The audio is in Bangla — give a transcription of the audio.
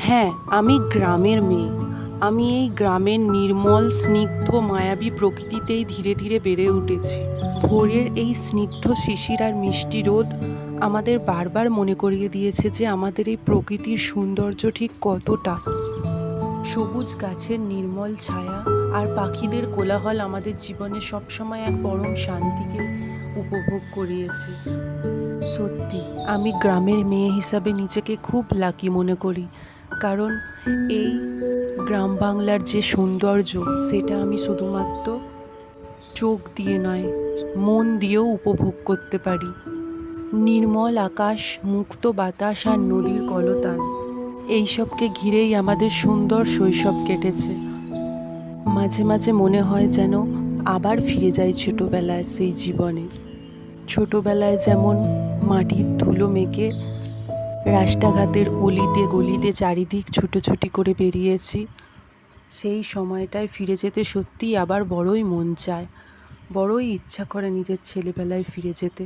হ্যাঁ, আমি গ্রামের মেয়ে। আমি এই গ্রামের নির্মল, স্নিগ্ধ, মায়াবী প্রকৃতিতেই ধীরে ধীরে বেড়ে উঠেছি। ভোরের এই স্নিগ্ধ শিশির আর মিষ্টি রোদ আমাদের বারবার মনে করিয়ে দিয়েছে যে আমাদের এই প্রকৃতির সৌন্দর্য ঠিক কতটা। সবুজ গাছের নির্মল ছায়া আর পাখিদের কোলাহল আমাদের জীবনে সবসময় এক পরম শান্তিকে উপভোগ করিয়েছে। সত্যি আমি গ্রামের মেয়ে হিসাবে নিজেকে খুব লাকি মনে করি, কারণ এই গ্রাম বাংলার যে সৌন্দর্য সেটা আমি শুধুমাত্র চোখ দিয়ে নয়, মন দিয়েও উপভোগ করতে পারি। নির্মল আকাশ, মুক্ত বাতাস আর নদীর কলতান, এইসবকে ঘিরেই আমাদের সুন্দর শৈশব কেটেছে। মাঝে মাঝে মনে হয় যেন আবার ফিরে যাই ছোটোবেলায়, সেই জীবনে। ছোটোবেলায় যেমন মাটির ধুলো মেখে রাস্তাঘাটের অলিতে গলিতে চারিদিক ছুটোছুটি করে বেরিয়েছি, সেই সময়টায় ফিরে যেতে সত্যিই আবার বড়ই মন চায়, বড়ই ইচ্ছা করে নিজের ছেলেবেলায় ফিরে যেতে।